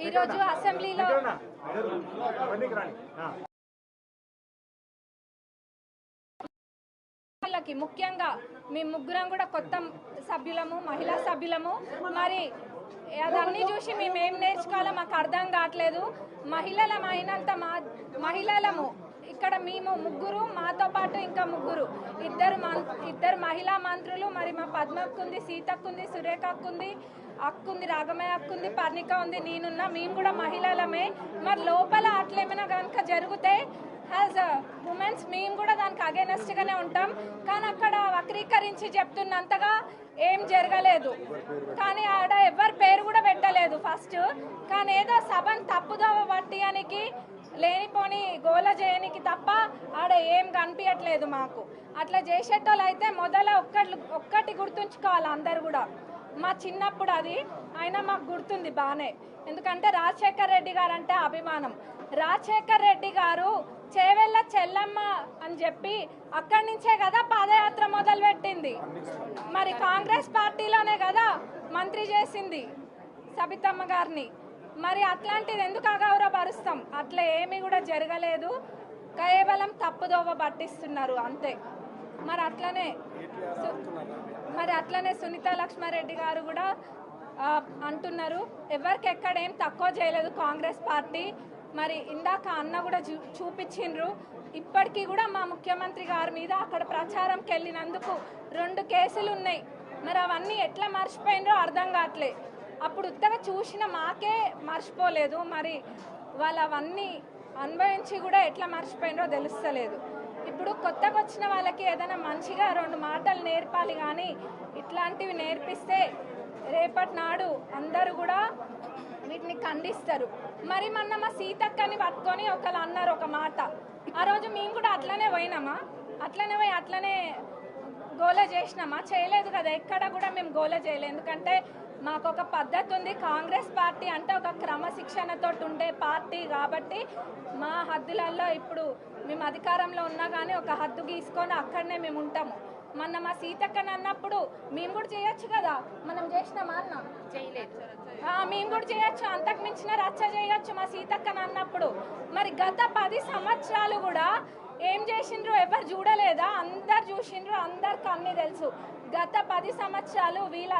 ఈరోజు అసెంబ్లీలో ముఖ్యంగా మేము ముగ్గురం కూడా కొత్త సభ్యులము, మహిళా సభ్యులము. మరి అదన్నీ చూసి మేము ఏం నేర్చుకోవాలో మాకు అర్థం కావట్లేదు. మహిళలము ఇక్కడ మేము ముగ్గురు, మాతో పాటు ఇంకా ముగ్గురు, ఇద్దరు మహిళా మంత్రులు. మరి మా పద్మక్కుంది, సీతక్కుంది, సురేఖక్కుంది, అక్కుంది, రాగమయ్య అక్కుంది, పర్ణిక ఉంది, నేనున్నా. మేము కూడా మహిళలమే. మరి లోపల అట్లేమైనా కనుక జరిగితే యాజ్ ఉమెన్స్ మేము కూడా దానికి అగేనెస్ట్గానే ఉంటాం. కానీ అక్కడ వక్రీకరించి చెప్తున్నంతగా ఏం జరగలేదు. కానీ ఆడ ఎవరి పేరు కూడా పెట్టలేదు ఫస్ట్. కానీ ఏదో సభను తప్పుదోవ పట్టియానికి, లేనిపోని గోల చేయనికి తప్ప ఆడ ఏం కనిపించట్లేదు మాకు. అట్లా చేసేటోళ్ళు అయితే ఒక్కటి గుర్తుంచుకోవాలి అందరు కూడా. మా చిన్నప్పుడు అది అయినా మాకు గుర్తుంది బాగానే. ఎందుకంటే రాజశేఖర్ రెడ్డి గారు అంటే అభిమానం. రాజశేఖర్ రెడ్డి గారు చేవెళ్ళ చెల్లమ్మ అని చెప్పి అక్కడి నుంచే కదా పాదయాత్ర మొదలుపెట్టింది. మరి కాంగ్రెస్ పార్టీలోనే కదా మంత్రి చేసింది సబితమ్మ గారిని. మరి అట్లాంటిది ఎందుకు అగౌరవపరుస్తాం? అట్లా ఏమీ కూడా జరగలేదు. కేవలం తప్పుదోవ పట్టిస్తున్నారు అంతే. మరి అట్లనే సునీత లక్ష్మారెడ్డి గారు కూడా అంటున్నారు ఎవరికెక్కడేం తక్కువ చేయలేదు కాంగ్రెస్ పార్టీ. మరి ఇందాక అన్న కూడా చూపించిండ్రు. ఇప్పటికీ కూడా మా ముఖ్యమంత్రి గారి మీద అక్కడ ప్రచారంకి వెళ్ళినందుకు 2 కేసులు ఉన్నాయి. మరి అవన్నీ ఎట్లా మర్చిపోయినరో అర్థం కావట్లే. అప్పుడు ఉత్తగా చూసిన మాకే మర్చిపోలేదు. మరి వాళ్ళు అవన్నీ అనుభవించి కూడా ఎట్లా మర్చిపోయినరో తెలుస్తలేదు. ఇప్పుడు కొత్తగా వచ్చిన వాళ్ళకి ఏదైనా మంచిగా 2 మాటలు నేర్పాలి. కానీ ఇట్లాంటివి నేర్పిస్తే రేపటి నాడు అందరూ కూడా వీటిని ఖండిస్తారు. మరి మొన్న మా సీతక్కని పట్టుకొని ఒకళ్ళు అన్నారు ఒక మాట. ఆ రోజు మేము కూడా అట్లనే పోయినామా? అట్లనే పోయి అట్లనే గోల చేసినామా? చేయలేదు కదా. ఎక్కడ కూడా మేము గోల చేయలేదు. ఎందుకంటే మాకు ఒక పద్ధతి ఉంది. కాంగ్రెస్ పార్టీ అంటే ఒక క్రమశిక్షణతో ఉండే పార్టీ కాబట్టి మా హద్దులలో ఇప్పుడు మేము అధికారంలో ఉన్నా కానీ ఒక హద్దు గీసుకొని అక్కడనే మేము ఉంటాము. మొన్న మా సీతక్కని అన్నప్పుడు మేము కూడా చేయొచ్చు కదా. మనం చేసినామా అన్న? చేయలేదు. మేము కూడా చేయొచ్చు, అంతకు మించిన రచ్చ చేయొచ్చు మా సీతక్కని అన్నప్పుడు. మరి గత 10 సంవత్సరాలు కూడా ఏం చేసిండ్రు ఎవరు చూడలేదా? అందరు చూసిండ్రు, అందరికి అన్నీ తెలుసు. గత 10 సంవత్సరాలు వీళ్ళ